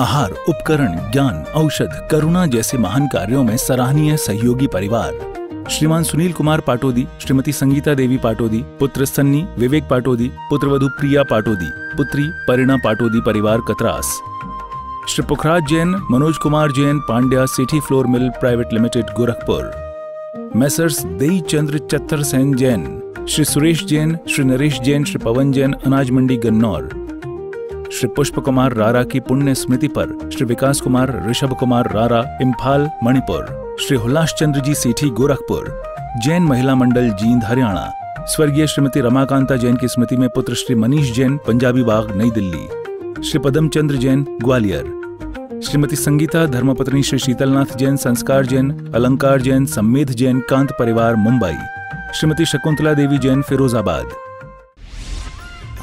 आहार, उपकरण, ज्ञान, औषध, करुणा जैसे महान कार्यों में सराहनीय सहयोगी परिवार। श्रीमान सुनील कुमार पाटोदी, श्रीमती संगीता देवी पाटोदी, पुत्र सन्नी विवेक पाटोदी, पुत्रवधू प्रिया पाटोदी, पुत्री परिणा पाटोदी परिवार Katras. Shri Pukhraj Jain, Manoj Kumar Jain, Pandya city flour mill private limited Gorakhpur. Messrs Dei Chandra चत्तर सेन जैन, श्री सुरेश जैन, श्री नरेश जैन, श्री पवन जैन, अनाज मंडी गन्नौर। श्री पुष्प कुमार रारा की पुण्य स्मृति पर श्री विकास कुमार ऋषभ कुमार रारा, इम्फाल मणिपुर। श्री हुलास चंद्र जी सेठी गोरखपुर, जैन महिला मंडल जींद हरियाणा। स्वर्गीय श्रीमती रमाकांता जैन की स्मृति में पुत्र श्री मनीष जैन, पंजाबी बाग नई दिल्ली। श्री पदम चंद्र जैन ग्वालियर। श्रीमती संगीता धर्मपत्नी श्री शीतलनाथ जैन, संस्कार जैन, अलंकार जैन, सम्मेद जैन, कांत परिवार मुंबई। श्रीमती शकुंतला देवी जैन फिरोजाबाद।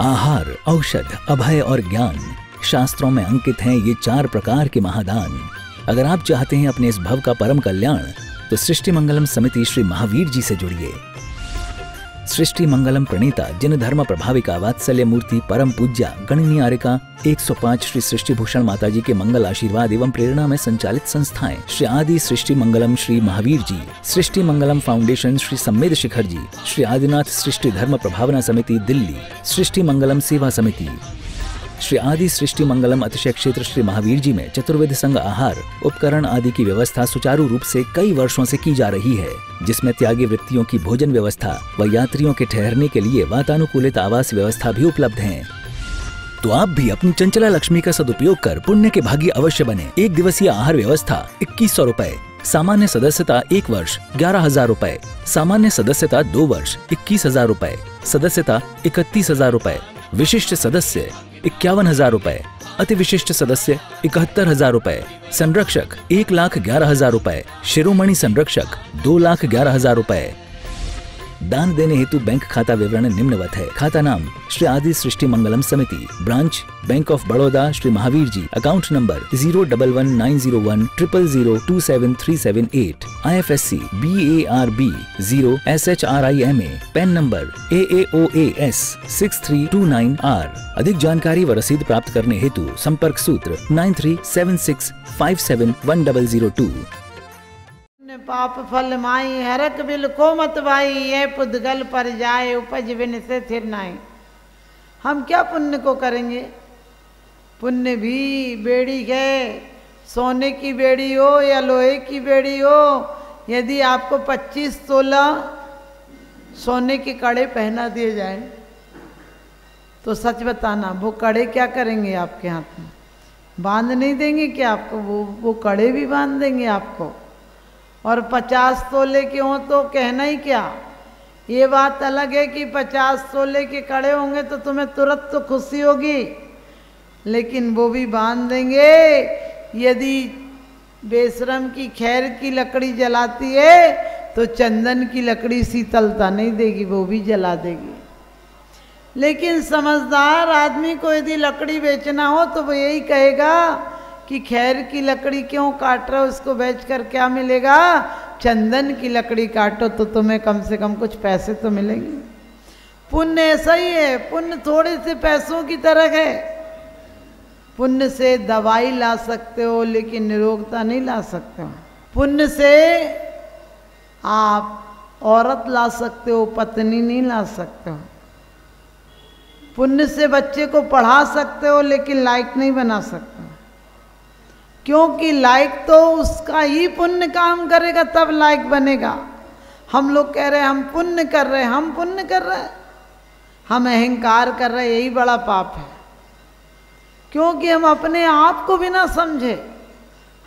आहार, औषध, अभय और ज्ञान शास्त्रों में अंकित हैं ये 4 प्रकार के महादान। अगर आप चाहते हैं अपने इस भव का परम कल्याण तो सृष्टि मंगलम समिति श्री महावीर जी से जुड़िए। सृष्टि मंगलम प्रणीता जिन धर्म प्रभाविका वात्सल्य मूर्ति परम पूज्या गणनीय आर्यका 105 श्री सृष्टि भूषण माता जी के मंगल आशीर्वाद एवं प्रेरणा में संचालित संस्थाएं श्री आदि सृष्टि मंगलम श्री महावीर जी, सृष्टि मंगलम फाउंडेशन श्री सम्मेद शिखर जी, श्री आदिनाथ सृष्टि धर्म प्रभावना समिति दिल्ली, सृष्टि मंगलम सेवा समिति, श्री आदि सृष्टि मंगलम अतिशय क्षेत्र श्री महावीर जी में चतुर्वेद संघ आहार, उपकरण आदि की व्यवस्था सुचारू रूप से कई वर्षों से की जा रही है, जिसमें त्यागी वृत्तियों की भोजन व्यवस्था व यात्रियों के ठहरने के लिए वातानुकूलित आवास व्यवस्था भी उपलब्ध है। तो आप भी अपनी चंचला लक्ष्मी का सदुपयोग कर पुण्य के भागी अवश्य बने। 1 दिवसीय आहार व्यवस्था 2100 रुपए, सामान्य सदस्यता 1 वर्ष 11,000 रुपए, सामान्य सदस्यता 2 वर्ष 21,000 रुपए, सदस्यता 31,000 रुपए, विशिष्ट सदस्य 51,000 रुपए, अति विशिष्ट सदस्य 71,000 रुपए, संरक्षक 1,11,000 रुपए, शिरोमणि संरक्षक 2,11,000 रुपए। दान देने हेतु बैंक खाता विवरण निम्नवत है। खाता नाम श्री आदि Srishti Mangalam Samiti, branch Bank of Baroda Shri Mahavir ji, account number 0119010027378, IFSC BARB 0SHRIMA, PAN number AAOAS 6329R। अधिक जानकारी व रसीद प्राप्त करने हेतु संपर्क सूत्र 9376571002। पाप फल माई हरक बिल को मत भाई, ये पुद्गल पर जाए उपज बिन से थिर नाई। हम क्या पुण्य को करेंगे? पुण्य भी बेड़ी है, सोने की बेड़ी हो या लोहे की बेड़ी हो, यदि आपको 25 तोला सोने के कड़े पहना दिए जाए तो सच बताना वो कड़े क्या करेंगे आपके हाथ में? बांध नहीं देंगे क्या आपको? वो कड़े भी बांध देंगे आपको। और 50 तोले के हों तो कहना ही क्या। ये बात अलग है कि 50 तोले के कड़े होंगे तो तुम्हें तुरंत तो खुशी होगी, लेकिन वो भी बांध देंगे। यदि बेशरम की खैर की लकड़ी जलाती है तो चंदन की लकड़ी शीतलता नहीं देगी, वो भी जला देगी। लेकिन समझदार आदमी को यदि लकड़ी बेचना हो तो वो यही कहेगा कि खैर की लकड़ी क्यों काट रहे हो, उसको बेचकर क्या मिलेगा? चंदन की लकड़ी काटो तो तुम्हें कम से कम कुछ पैसे तो मिलेंगे। पुण्य ऐसा ही है, पुण्य थोड़े से पैसों की तरह है। पुण्य से दवाई ला सकते हो लेकिन निरोगता नहीं ला सकते हो। पुण्य से आप औरत ला सकते हो, पत्नी नहीं ला सकते हो। पुण्य से बच्चे को पढ़ा सकते हो लेकिन लायक नहीं बना सकते हो, क्योंकि लायक तो उसका ही पुण्य काम करेगा तब लायक बनेगा। हम लोग कह रहे हैं हम पुण्य कर रहे हैं, हम पुण्य कर रहे हैं, हम अहंकार कर रहे हैं, यही बड़ा पाप है। क्योंकि हम अपने आप को बिना समझे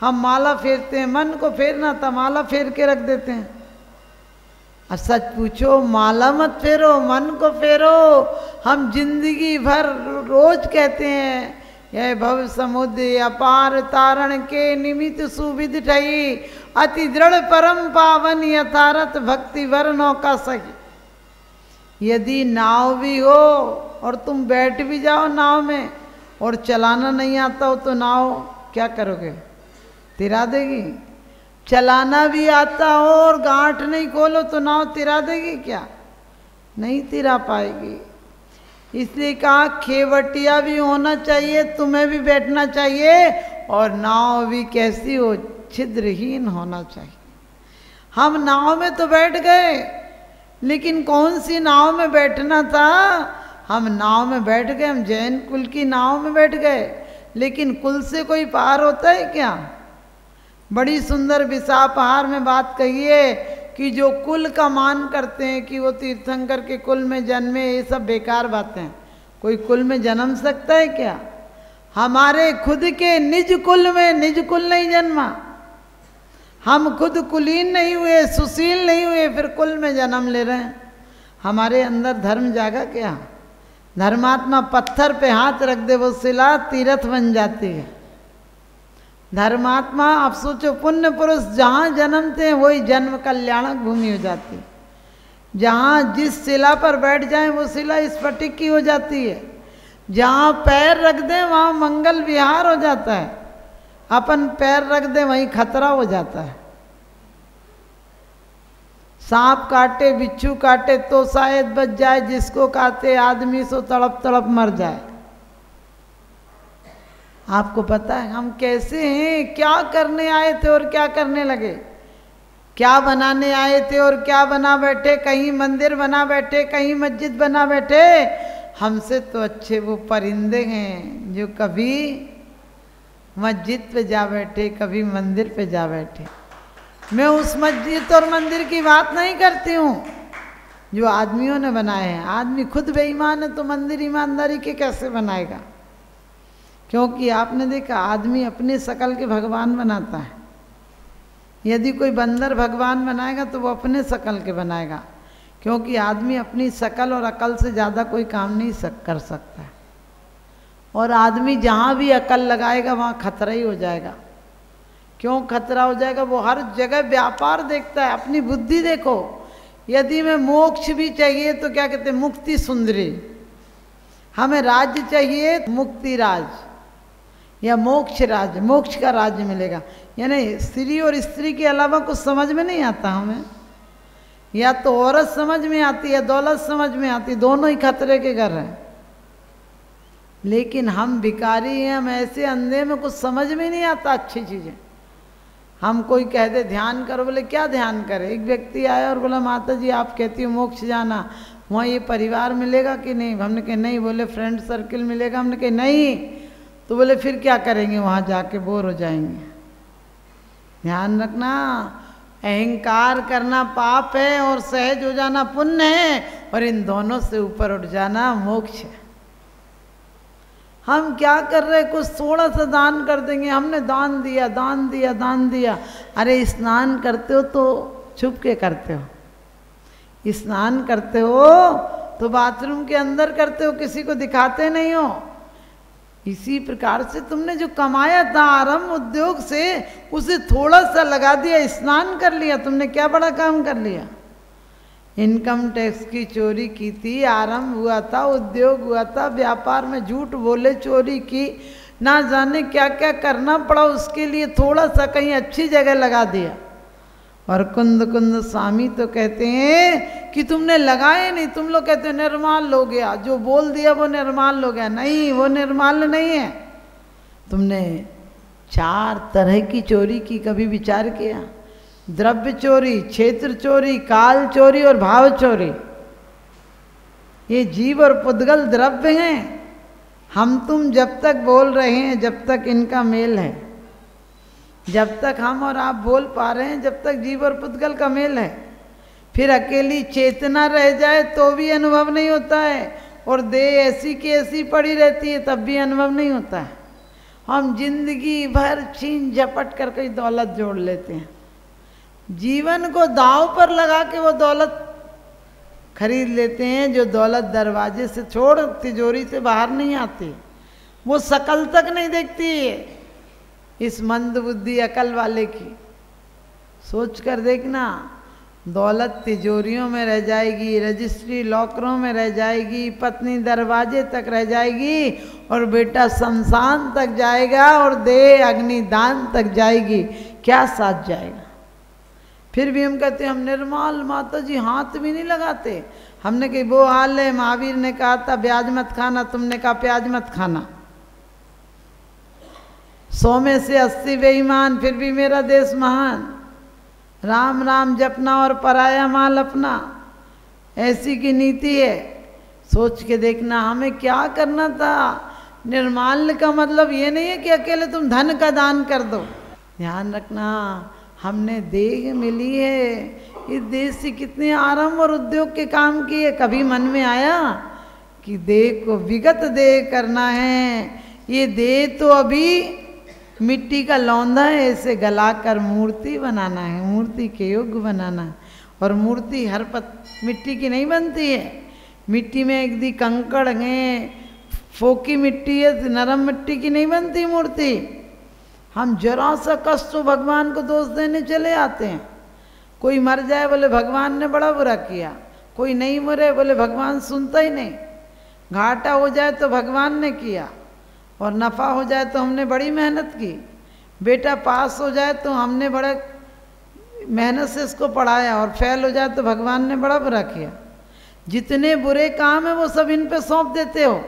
हम माला फेरते हैं, मन को फेरना था माला फेर के रख देते हैं। अब सच पूछो, माला मत फेरो, मन को फेरो। हम जिंदगी भर रोज कहते हैं यह भव समुद्र अपार तारण के निमित्त सुविध ठई, अति दृढ़ परम पावन यथारथ भक्ति वर नौका सही। यदि नाव भी हो और तुम बैठ भी जाओ नाव में और चलाना नहीं आता हो तो नाव क्या करोगे? तिरा देगी। चलाना भी आता हो और गांठ नहीं खोलो तो नाव तिरा देगी क्या? नहीं तिरा पाएगी। इसलिए कहा खेवटिया भी होना चाहिए, तुम्हें भी बैठना चाहिए और नाव भी कैसी हो, छिद्रहीन होना चाहिए। हम नाव में तो बैठ गए, लेकिन कौन सी नाव में बैठना था? हम नाव में बैठ गए, हम जैन कुल की नाव में बैठ गए, लेकिन कुल से कोई पार होता है क्या? बड़ी सुंदर विसापहार में बात कही है कि जो कुल का मान करते हैं कि वो तीर्थंकर के कुल में जन्मे, ये सब बेकार बातें हैं। कोई कुल में जन्म सकता है क्या? हमारे खुद के निज कुल में निज कुल नहीं जन्मा। हम खुद कुलीन नहीं हुए, सुशील नहीं हुए, फिर कुल में जन्म ले रहे हैं। हमारे अंदर धर्म जागा क्या? धर्मात्मा पत्थर पे हाथ रख दे, वो शिला तीर्थ बन जाती है। धर्मात्मा, आप सोचो, पुण्य पुरुष जहाँ जन्मते हैं वही जन्म कल्याणक भूमि हो जाती है। जहाँ जिस शिला पर बैठ जाए वो शिला स्फटिक की हो जाती है। जहाँ पैर रख दें वहाँ मंगल विहार हो जाता है। अपन पैर रख दें वहीं खतरा हो जाता है। सांप काटे बिच्छू काटे तो शायद बच जाए, जिसको काटे आदमी सो तड़प तड़प मर जाए। आपको पता है हम कैसे हैं? क्या करने आए थे और क्या करने लगे? क्या बनाने आए थे और क्या बना बैठे? कहीं मंदिर बना बैठे, कहीं मस्जिद बना बैठे। हमसे तो अच्छे वो परिंदे हैं जो कभी मस्जिद पे जा बैठे, कभी मंदिर पे जा बैठे। मैं उस मस्जिद और मंदिर की बात नहीं करती हूँ जो आदमियों ने बनाए हैं। आदमी खुद बेईमान है तो मंदिर ईमानदारी के कैसे बनाएगा? क्योंकि आपने देखा आदमी अपने शकल के भगवान बनाता है। यदि कोई बंदर भगवान बनाएगा तो वो अपने शकल के बनाएगा, क्योंकि आदमी अपनी शकल और अकल से ज़्यादा कोई काम नहीं कर सकता है। और आदमी जहाँ भी अकल लगाएगा वहाँ खतरा ही हो जाएगा। क्यों खतरा हो जाएगा? वो हर जगह व्यापार देखता है। अपनी बुद्धि देखो, यदि मैं मोक्ष भी चाहिए तो क्या कहते हैं, मुक्ति सुंदरी। हमें राज्य चाहिए, मुक्ति राज या मोक्ष राज्य, मोक्ष का राज्य मिलेगा। यानी स्त्री और स्त्री के अलावा कुछ समझ में नहीं आता हमें। या तो औरत समझ में आती है, दौलत समझ में आती, दोनों ही खतरे के घर हैं। लेकिन हम भिखारी हैं, हम ऐसे अंधे में कुछ समझ में नहीं आता अच्छी चीज़ें। हम कोई कह दे ध्यान करो, बोले क्या ध्यान करे? एक व्यक्ति आया और बोला माता जी आप कहती हो मोक्ष जाना, वहाँ ये परिवार मिलेगा कि नहीं? हमने कहा नहीं। बोले फ्रेंड सर्किल मिलेगा? हमने कहा नहीं। तो बोले फिर क्या करेंगे? वहाँ जाके बोर हो जाएंगे। ध्यान रखना, अहंकार करना पाप है और सहज हो जाना पुण्य है, और इन दोनों से ऊपर उठ जाना मोक्ष है। हम क्या कर रहे? कुछ थोड़ा सा दान कर देंगे, हमने दान दिया दान दिया दान दिया। अरे स्नान करते हो तो छुप के करते हो, स्नान करते हो तो बाथरूम के अंदर करते हो, किसी को दिखाते नहीं हो। इसी प्रकार से तुमने जो कमाया था आरंभ उद्योग से, उसे थोड़ा सा लगा दिया, स्नान कर लिया, तुमने क्या बड़ा काम कर लिया? इनकम टैक्स की चोरी की थी, आरंभ हुआ था, उद्योग हुआ था, व्यापार में झूठ बोले, चोरी की, ना जाने क्या क्या करना पड़ा, उसके लिए थोड़ा सा कहीं अच्छी जगह लगा दिया। और कुंद कुंद स्वामी तो कहते हैं कि तुमने लगाए नहीं। तुम लोग कहते हो निर्माल हो गया, जो बोल दिया वो निर्माल हो गया। नहीं, वो निर्माल नहीं है। तुमने 4 तरह की चोरी की, कभी विचार किया? द्रव्य चोरी, क्षेत्र चोरी, काल चोरी और भाव चोरी। ये जीव और पुद्गल द्रव्य हैं। हम तुम जब तक बोल रहे हैं, जब तक इनका मेल है, जब तक हम और आप बोल पा रहे हैं, जब तक जीव और पुद्गल का मेल है। फिर अकेली चेतना रह जाए तो भी अनुभव नहीं होता है, और देह ऐसी की ऐसी पड़ी रहती है तब भी अनुभव नहीं होता है। हम जिंदगी भर छीन झपट कर कोई दौलत जोड़ लेते हैं। जीवन को दांव पर लगा के वो दौलत खरीद लेते हैं, जो दौलत दरवाजे से छोड़ तिजोरी से बाहर नहीं आती, वो शकल तक नहीं देखती है। इस मंद बुद्धि अकल वाले की सोच कर देखना, दौलत तिजोरियों में रह जाएगी, रजिस्ट्री लॉकरों में रह जाएगी, पत्नी दरवाजे तक रह जाएगी, और बेटा शमशान तक जाएगा, और देह अग्निदान तक जाएगी। क्या साथ जाएगा? फिर भी हम कहते हैं हम निर्माल, माता जी हाथ भी नहीं लगाते। हमने कही वो हाल है, महावीर ने कहा था ब्याज मत खाना, तुमने कहा प्याज मत खाना। 100 में से 80 बेईमान, फिर भी मेरा देश महान। राम राम जपना और पराया माल अपना, ऐसी की नीति है। सोच के देखना हमें क्या करना था। निर्माल्य का मतलब ये नहीं है कि अकेले तुम धन का दान कर दो। ध्यान रखना, हमने देह मिली है, इस देश से कितने आराम और उद्योग के काम किए। कभी मन में आया कि देह को विगत देह करना है। ये देह तो अभी मिट्टी का लौंदा है, इसे गलाकर मूर्ति बनाना है, मूर्ति के योग्य बनाना है। और मूर्ति हर मिट्टी की नहीं बनती है। मिट्टी में एक दी कंकड़ है, फोकी मिट्टी है, नरम मिट्टी की नहीं बनती मूर्ति। हम जरा सा कष्ट तो भगवान को दोष देने चले आते हैं। कोई मर जाए बोले भगवान ने बड़ा बुरा किया, कोई नहीं मरे बोले भगवान सुनता ही नहीं। घाटा हो जाए तो भगवान ने किया, और नफ़ा हो जाए तो हमने बड़ी मेहनत की। बेटा पास हो जाए तो हमने बड़ा मेहनत से इसको पढ़ाया, और फेल हो जाए तो भगवान ने बड़ा बुरा किया। जितने बुरे काम है वो सब इन पे सौंप देते हो।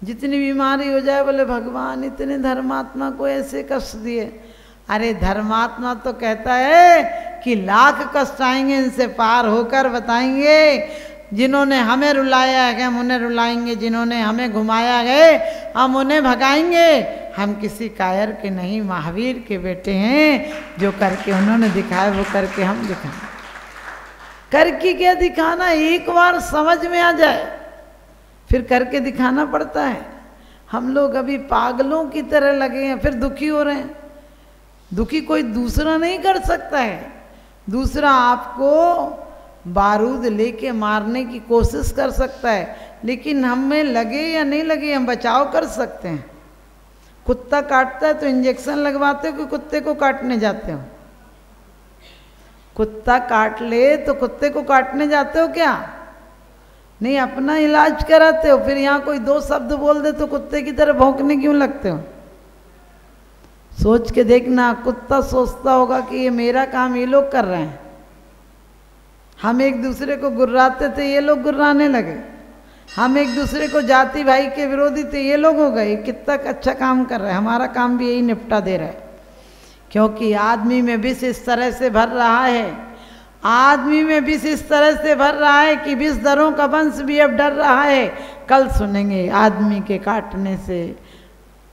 जितनी बीमारी हो जाए बोले भगवान इतने धर्मात्मा को ऐसे कष्ट दिए। अरे धर्मात्मा तो कहता है कि लाख कष्ट आएंगे, इनसे पार होकर बताएंगे। जिन्होंने हमें रुलाया है हम उन्हें रुलाएंगे, जिन्होंने हमें घुमाया है हम उन्हें भगाएंगे। हम किसी कायर के नहीं, महावीर के बेटे हैं। जो करके उन्होंने दिखाया वो करके हम दिखाएं। करके क्या दिखाना, एक बार समझ में आ जाए फिर करके दिखाना पड़ता है। हम लोग अभी पागलों की तरह लगे हैं, फिर दुखी हो रहे हैं। दुखी कोई दूसरा नहीं कर सकता है। दूसरा आपको बारूद लेके मारने की कोशिश कर सकता है, लेकिन हमें लगे या नहीं लगे हम बचाव कर सकते हैं। कुत्ता काटता है तो इंजेक्शन लगवाते हो कि कुत्ते को काटने जाते हो? कुत्ता काट ले तो कुत्ते को काटने जाते हो क्या? नहीं, अपना इलाज कराते हो। फिर यहाँ कोई दो शब्द बोल दे तो कुत्ते की तरह भौंकने क्यों लगते हो? सोच के देखना, कुत्ता सोचता होगा कि ये मेरा काम ये लोग कर रहे हैं। हम एक दूसरे को गुर्राते थे, ये लोग गुर्राने लगे। हम एक दूसरे को जाति भाई के विरोधी थे, ये लोग हो गए। कितना अच्छा काम कर रहे हैं, हमारा काम भी यही निपटा दे रहा है। क्योंकि आदमी में विष इस तरह से भर रहा है, आदमी में विष इस तरह से भर रहा है कि विषधरों का वंश भी अब डर रहा है। कल सुनेंगे आदमी के काटने से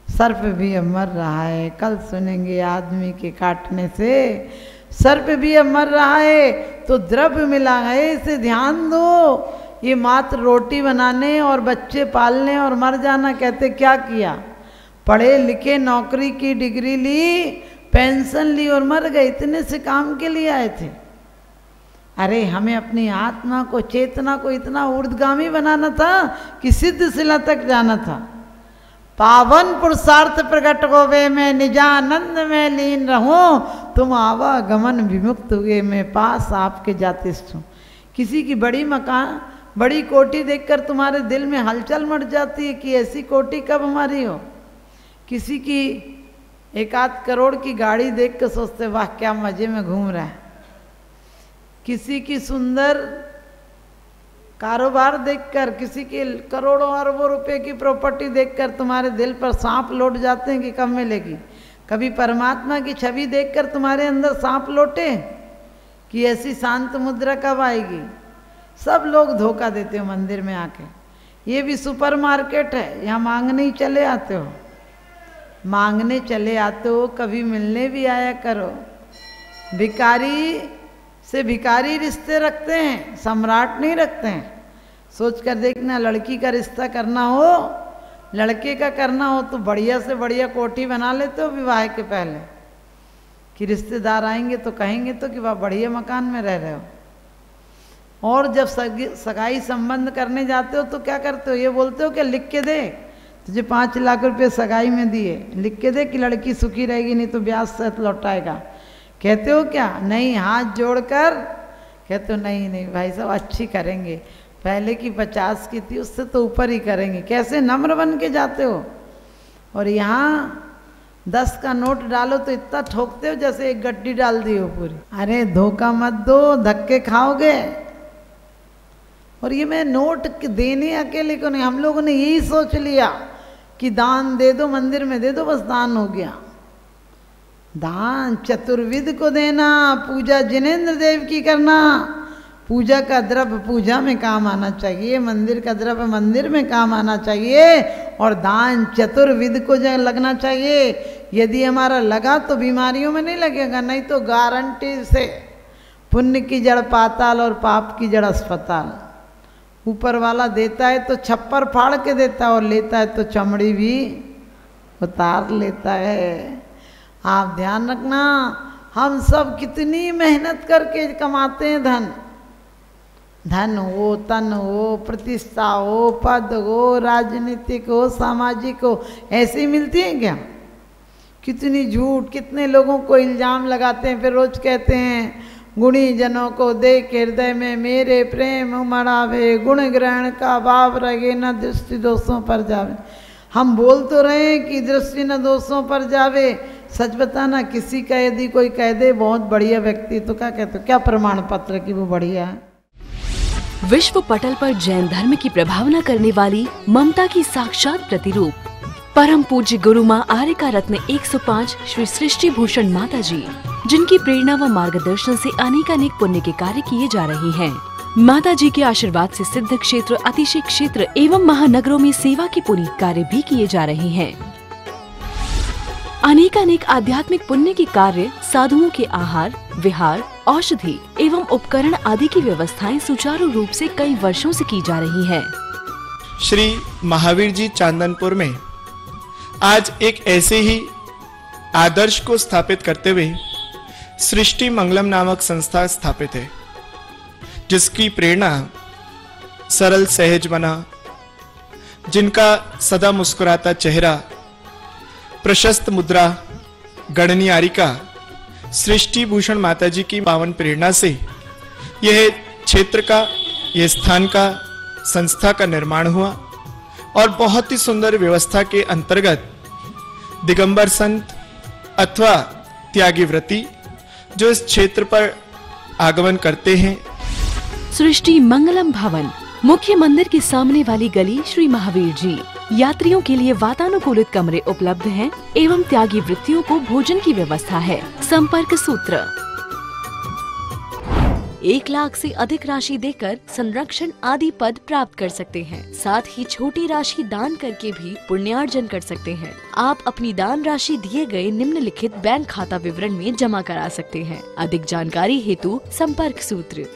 सर्प भी अब मर रहा है। कल सुनेंगे आदमी के काटने से सर्प भी अब मर रहा है। तो द्रव्य मिला है, इसे ध्यान दो। ये मात्र रोटी बनाने और बच्चे पालने और मर जाना कहते क्या किया? पढ़े लिखे, नौकरी की, डिग्री ली, पेंशन ली और मर गए। इतने से काम के लिए आए थे। अरे हमें अपनी आत्मा को, चेतना को इतना ऊर्ध्वगामी बनाना था कि सिद्ध शिला तक जाना था। पावन पुरुषार्थ प्रकट होवे, मैं निजानंद में लीन रहूं। तुम आवागमन विमुक्त हुए, मैं पास आपके जाते हूँ। किसी की बड़ी मकान, बड़ी कोठी देखकर तुम्हारे दिल में हलचल मच जाती है कि ऐसी कोठी कब हमारी हो। किसी की 1-8 करोड़ की गाड़ी देख कर सोचते वाह क्या मजे में घूम रहा है। किसी की सुंदर कारोबार देखकर, किसी के करोड़ों अरबों रुपए की प्रॉपर्टी देखकर तुम्हारे दिल पर सांप लौट जाते हैं कि कब मिलेगी। कभी परमात्मा की छवि देखकर तुम्हारे अंदर सांप लौटे कि ऐसी शांत मुद्रा कब आएगी। सब लोग धोखा देते हो मंदिर में आके। ये भी सुपरमार्केट है, यहाँ मांगने ही चले आते हो, मांगने चले आते हो। कभी मिलने भी आया करो। भिखारी से भिखारी रिश्ते रखते हैं, सम्राट नहीं रखते हैं। सोच कर देखना, लड़की का रिश्ता करना हो, लड़के का करना हो तो बढ़िया से बढ़िया कोठी बना लेते हो विवाह के पहले, कि रिश्तेदार आएंगे तो कहेंगे तो कि वाह बढ़िया मकान में रह रहे हो। और जब सगाई संबंध करने जाते हो तो क्या करते हो? ये बोलते हो कि लिख के दे, तुझे 5 लाख रुपए सगाई में दिए, लिख के दे कि लड़की सुखी रहेगी, नहीं तो ब्याज सहित लौटाएगा। कहते हो क्या? नहीं, हाथ जोड़कर कहते हो नहीं नहीं भाई साहब अच्छी करेंगे, पहले की 50 की थी उससे तो ऊपर ही करेंगे। कैसे नम्र बन के जाते हो। और यहाँ 10 का नोट डालो तो इतना ठोकते हो जैसे एक गड्डी डाल दी हो पूरी। अरे धोखा मत दो, धक्के खाओगे। और ये मैं नोट देने अकेले को नहीं, हम लोगों ने यही सोच लिया कि दान दे दो, मंदिर में दे दो, बस दान हो गया। दान चतुर्विध को देना, पूजा जिनेंद्र देव की करना। पूजा का द्रव्य पूजा में काम आना चाहिए, मंदिर का द्रव्य मंदिर में काम आना चाहिए, और दान चतुर्विध को लगना चाहिए। यदि हमारा लगा तो बीमारियों में नहीं लगेगा, नहीं तो गारंटी से पुण्य की जड़ पाताल और पाप की जड़ अस्पताल। ऊपर वाला देता है तो छप्पर फाड़ के देता है, और लेता है तो चमड़ी भी उतार लेता है। आप ध्यान रखना, हम सब कितनी मेहनत करके कमाते हैं धन। धन हो, तन हो, प्रतिष्ठा हो, पद हो, राजनीतिक हो, सामाजिक हो, ऐसे ही मिलती है क्या? कितनी झूठ, कितने लोगों को इल्जाम लगाते हैं, फिर रोज कहते हैं गुणी जनों को देख हृदय में मेरे प्रेम उमड़ावे, गुण ग्रहण का भाव रहे न दृष्टि दोषों पर जावे। हम बोल तो रहे हैं कि दृष्टि न दोषों पर जावे, सच बताना किसी का यदि कोई कह दे बहुत बढ़िया व्यक्ति, तो क्या कहते हो, क्या प्रमाण पत्र कि वो बढ़िया है? विश्व पटल पर जैन धर्म की प्रभावना करने वाली ममता की साक्षात प्रतिरूप परम पूज्य गुरु माँ आर्यका रत्न 105 श्री सृष्टि भूषण माता जी, जिनकी प्रेरणा व मार्गदर्शन से अनेकानेक पुण्य के कार्य किए जा रहे हैं। माता जी के आशीर्वाद से सिद्ध क्षेत्र, अतिशय क्षेत्र एवं महानगरों में सेवा के पुनीत कार्य भी किए जा रहे हैं। अनेकानेक आध्यात्मिक पुण्य के कार्य, साधुओं के आहार, विहार, औषधि एवं उपकरण आदि की व्यवस्थाएं सुचारू रूप से कई वर्षों से की जा रही है। श्री महावीर जी चांदनपुर में आज एक ऐसे ही आदर्श को स्थापित करते हुए सृष्टि मंगलम नामक संस्था स्थापित है, जिसकी प्रेरणा सरल सहज बना, जिनका सदा मुस्कुराता चेहरा, प्रशस्त मुद्रा, गणनीयारिका सृष्टि भूषण माताजी की पावन प्रेरणा से यह क्षेत्र का, यह स्थान का, संस्था का निर्माण हुआ, और बहुत ही सुंदर व्यवस्था के अंतर्गत दिगंबर संत अथवा त्यागी व्रती जो इस क्षेत्र पर आगमन करते हैं। सृष्टि मंगलम भवन, मुख्य मंदिर के सामने वाली गली, श्री महावीर जी। यात्रियों के लिए वातानुकूलित कमरे उपलब्ध हैं एवं त्यागी वृत्तियों को भोजन की व्यवस्था है। संपर्क सूत्र 1 लाख से अधिक राशि देकर संरक्षण आदि पद प्राप्त कर सकते हैं। साथ ही छोटी राशि दान करके भी पुण्यार्जन कर सकते हैं। आप अपनी दान राशि दिए गए निम्नलिखित बैंक खाता विवरण में जमा करा सकते हैं। अधिक जानकारी हेतु संपर्क सूत्र